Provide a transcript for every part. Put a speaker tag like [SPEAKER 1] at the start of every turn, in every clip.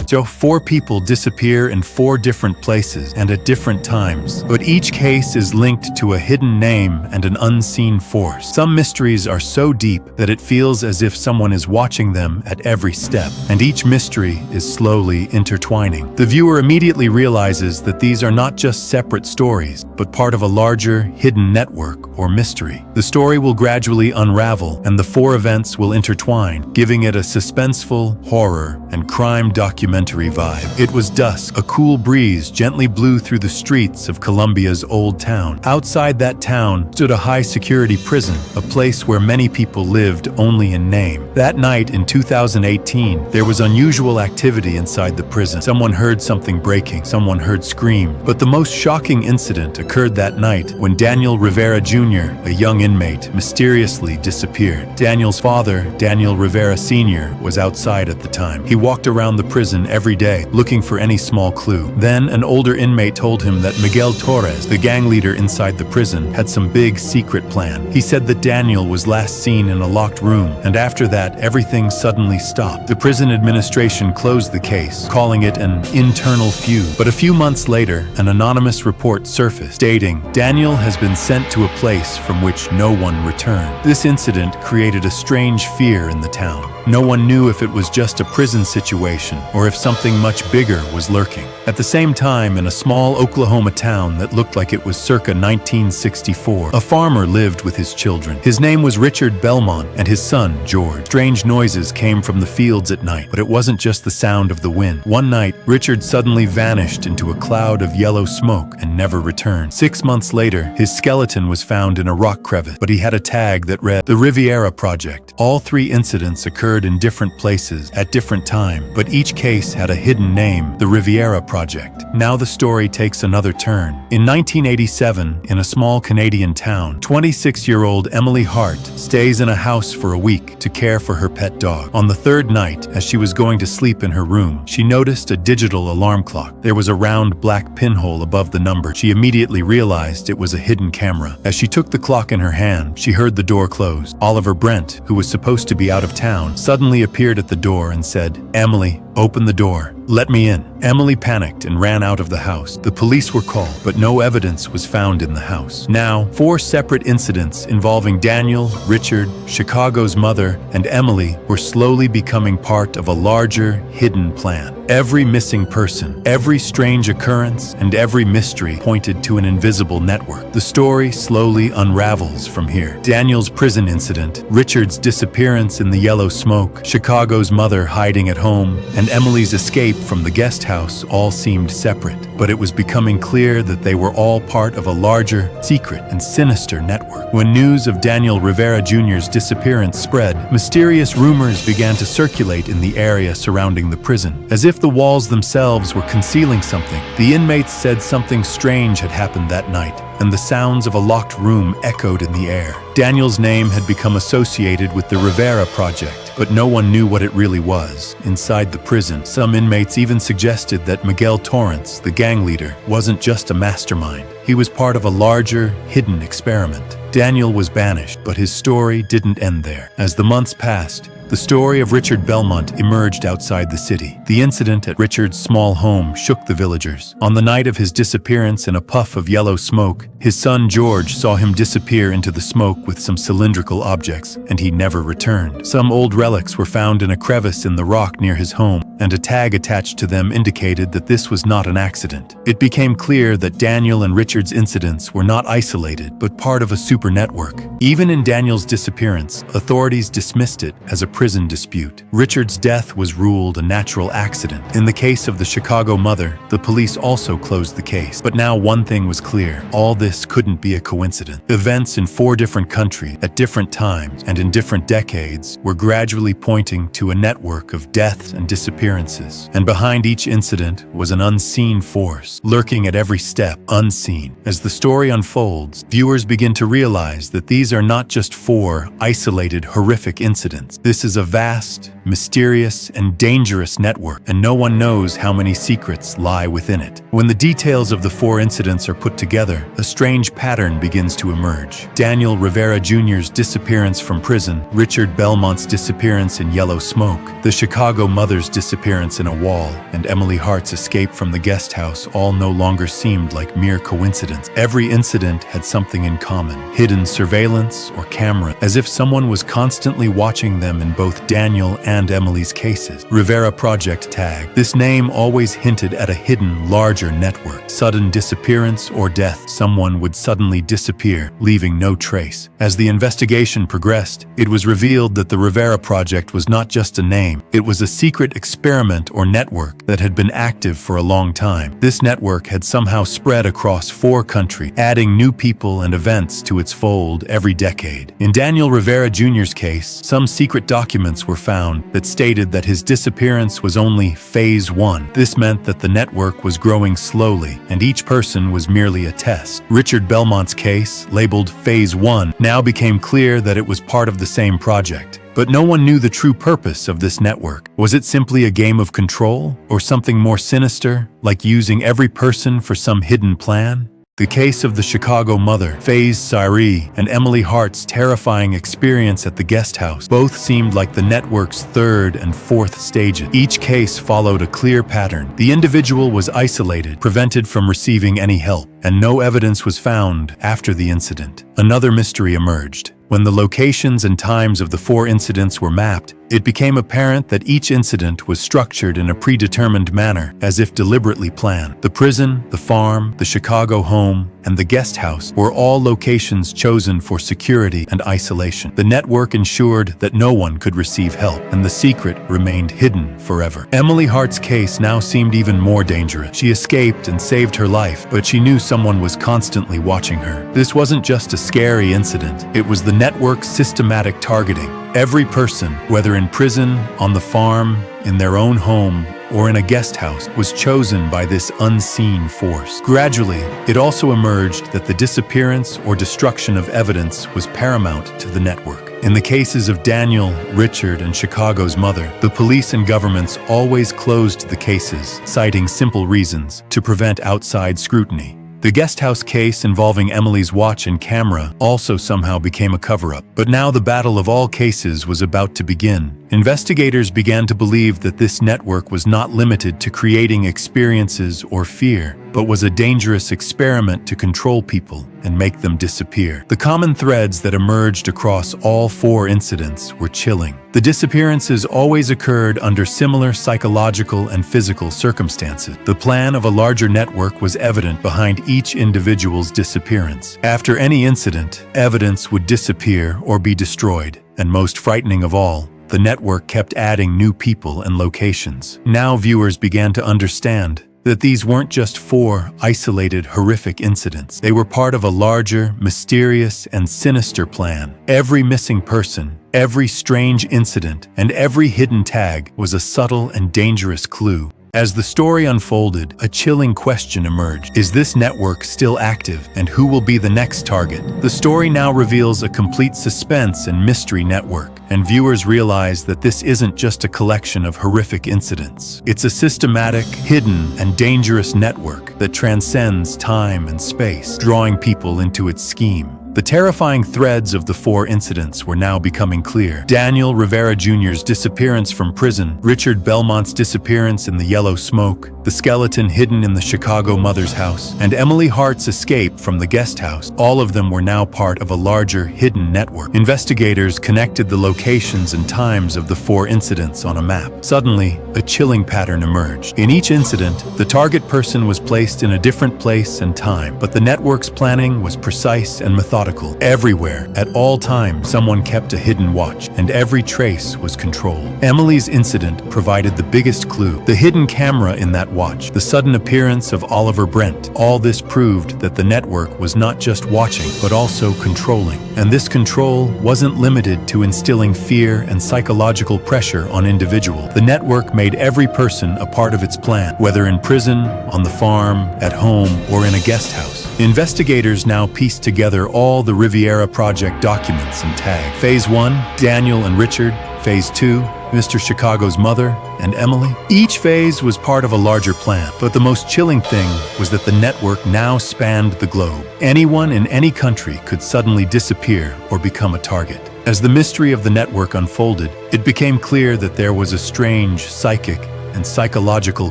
[SPEAKER 1] So 4 people disappear in 4 different places and at different times, but each case is linked to a hidden name and an unseen force. Some mysteries are so deep that it feels as if someone is watching them at every step, and each mystery is slowly intertwining. The viewer immediately realizes that these are not just separate stories, but part of a larger, hidden network or mystery. The story will gradually unravel, and the 4 events will intertwine, giving it a suspenseful, horror, and crime documentary vibe. It was dusk. A cool breeze gently blew through the streets of Colombia's old town. Outside that town stood a high-security prison, a place where many people lived only in name. That night in 2018, there was unusual activity inside the prison. Someone heard something breaking, someone heard screams. But the most shocking incident occurred that night when Daniel Rivera Jr., a young inmate, mysteriously disappeared. Daniel's father, Daniel Rivera Sr., was outside at the time. He walked around the prison every day, looking for any small clue. Then, an older inmate told him that Miguel Torres, the gang leader inside the prison, had some big secret plan. He said that Daniel was last seen in a locked room, and after that, everything suddenly stopped. The prison administration closed the case, calling it an internal feud. But a few months later, an anonymous report surfaced, stating, "Daniel has been sent to a place from which no one returned." This incident created a strange fear in the town. No one knew if it was just a prison situation or if something much bigger was lurking. At the same time, in a small Oklahoma town that looked like it was circa 1964, a farmer lived with his children. His name was Richard Belmont and his son, George. Strange noises came from the fields at night, but it wasn't just the sound of the wind. One night, Richard suddenly vanished into a cloud of yellow smoke and never returned. 6 months later, his skeleton was found in a rock crevice, but he had a tag that read, "The Riviera Project." All 3 incidents occurred in different places at different times, but each case had a hidden name, the Riviera Project. Now the story takes another turn. In 1987, in a small Canadian town, 26-year-old Emily Hart stays in a house for a week to care for her pet dog. On the 3rd night, as she was going to sleep in her room, she noticed a digital alarm clock. There was a round black pinhole above the number. She immediately realized it was a hidden camera. As she took the clock in her hand, she heard the door close. Oliver Brent, who was supposed to be out of town, suddenly appeared at the door and said, "Emily, open the door. Let me in." Emily panicked and ran out of the house. The police were called, but no evidence was found in the house. Now, 4 separate incidents involving Daniel, Richard, Chicago's mother, and Emily were slowly becoming part of a larger, hidden plan. Every missing person, every strange occurrence, and every mystery pointed to an invisible network. The story slowly unravels from here. Daniel's prison incident, Richard's disappearance in the yellow smoke, Chicago's mother hiding at home, and Emily's escape from the guest house all seemed separate, but it was becoming clear that they were all part of a larger, secret, and sinister network. When news of Daniel Rivera Jr.'s disappearance spread, mysterious rumors began to circulate in the area surrounding the prison. As if the walls themselves were concealing something, the inmates said something strange had happened that night, and the sounds of a locked room echoed in the air. Daniel's name had become associated with the Rivera Project, but no one knew what it really was. Inside the prison, some inmates even suggested that Miguel Torrance, the gang leader, wasn't just a mastermind. He was part of a larger, hidden experiment. Daniel was banished, but his story didn't end there. As the months passed, the story of Richard Belmont emerged outside the city. The incident at Richard's small home shook the villagers. On the night of his disappearance in a puff of yellow smoke, his son George saw him disappear into the smoke with some cylindrical objects, and he never returned. Some old relics were found in a crevice in the rock near his home, and a tag attached to them indicated that this was not an accident. It became clear that Daniel and Richard's incidents were not isolated, but part of a super network. Even in Daniel's disappearance, authorities dismissed it as a prison dispute. Richard's death was ruled a natural accident. In the case of the Chicago mother, the police also closed the case. But now one thing was clear: all this couldn't be a coincidence. Events in 4 different countries, at different times, and in different decades, were gradually pointing to a network of deaths and disappearances. And behind each incident was an unseen force, lurking at every step, unseen. As the story unfolds, viewers begin to realize that these are not just 4 isolated, horrific incidents. This is a vast, mysterious, and dangerous network, and no one knows how many secrets lie within it. When the details of the 4 incidents are put together, a strange pattern begins to emerge. Daniel Rivera Jr.'s disappearance from prison, Richard Belmont's disappearance in yellow smoke, the Chicago mother's disappearance in a wall, and Emily Hart's escape from the guest house all no longer seemed like mere coincidence. Every incident had something in common: hidden surveillance or camera, as if someone was constantly watching them in both Daniel and Emily's cases. Rivera Project Tag. This name always hinted at a hidden, larger network. Sudden disappearance or death. Someone would suddenly disappear, leaving no trace. As the investigation progressed, it was revealed that the Rivera Project was not just a name. It was a secret experiment or network that had been active for a long time. This network had somehow spread across 4 countries, adding new people and events to its fold every decade. In Daniel Rivera Jr.'s case, some secret documents were found that stated that his disappearance was only phase 1. This meant that the network was growing slowly, and each person was merely a test. Richard Belmont's case, labeled phase 1, now became clear that it was part of the same project. But no one knew the true purpose of this network. Was it simply a game of control, or something more sinister, like using every person for some hidden plan? The case of the Chicago mother, Faye Sari, and Emily Hart's terrifying experience at the guest house both seemed like the network's 3rd and 4th stages. Each case followed a clear pattern. The individual was isolated, prevented from receiving any help, and no evidence was found after the incident. Another mystery emerged. When the locations and times of the 4 incidents were mapped, it became apparent that each incident was structured in a predetermined manner, as if deliberately planned. The prison, the farm, the Chicago home, and the guest house were all locations chosen for security and isolation. The network ensured that no one could receive help, and the secret remained hidden forever. Emily Hart's case now seemed even more dangerous. She escaped and saved her life, but she knew someone was constantly watching her. This wasn't just a scary incident, it was the network's systematic targeting. Every person, whether in prison, on the farm, in their own home, or in a guest house, was chosen by this unseen force. Gradually, it also emerged that the disappearance or destruction of evidence was paramount to the network. In the cases of Daniel, Richard, and Chicago's mother, the police and governments always closed the cases, citing simple reasons to prevent outside scrutiny. The guest house case involving Emily's watch and camera also somehow became a cover-up. But now the battle of all cases was about to begin. Investigators began to believe that this network was not limited to creating experiences or fear, but was a dangerous experiment to control people and make them disappear. The common threads that emerged across all 4 incidents were chilling. The disappearances always occurred under similar psychological and physical circumstances. The plan of a larger network was evident behind each individual's disappearance. After any incident, evidence would disappear or be destroyed, and most frightening of all, the network kept adding new people and locations. Now viewers began to understand that these weren't just 4 isolated, horrific incidents. They were part of a larger, mysterious, and sinister plan. Every missing person, every strange incident, and every hidden tag was a subtle and dangerous clue. As the story unfolded, a chilling question emerged. Is this network still active, and who will be the next target? The story now reveals a complete suspense and mystery network, and viewers realize that this isn't just a collection of horrific incidents. It's a systematic, hidden, and dangerous network that transcends time and space, drawing people into its scheme. The terrifying threads of the 4 incidents were now becoming clear. Daniel Rivera Jr.'s disappearance from prison, Richard Belmont's disappearance in the yellow smoke, the skeleton hidden in the Chicago mother's house, and Emily Hart's escape from the guest house. All of them were now part of a larger, hidden network. Investigators connected the locations and times of the 4 incidents on a map. Suddenly, a chilling pattern emerged. In each incident, the target person was placed in a different place and time, but the network's planning was precise and methodical. Everywhere, at all times, someone kept a hidden watch, and every trace was controlled. Emily's incident provided the biggest clue: the hidden camera in that watch, the sudden appearance of Oliver Brent. All this proved that the network was not just watching, but also controlling. And this control wasn't limited to instilling fear and psychological pressure on individuals. The network made every person a part of its plan, whether in prison, on the farm, at home, or in a guest house. Investigators now pieced together all all the Riviera Project documents and tagged. Phase 1, Daniel and Richard. Phase 2, Mr. Chicago's mother and Emily. Each phase was part of a larger plan, but the most chilling thing was that the network now spanned the globe. Anyone in any country could suddenly disappear or become a target. As the mystery of the network unfolded, it became clear that there was a strange psychic and psychological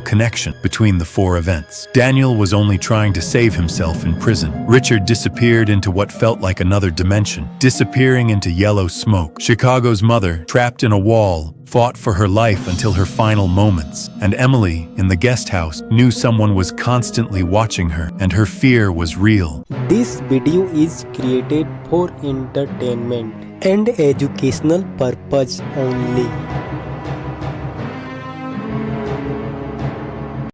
[SPEAKER 1] connection between the 4 events. Daniel was only trying to save himself in prison. Richard disappeared into what felt like another dimension, disappearing into yellow smoke. Chicago's mother, trapped in a wall, fought for her life until her final moments. And Emily, in the guest house, knew someone was constantly watching her, and her fear was real.
[SPEAKER 2] This video is created for entertainment and educational purpose only.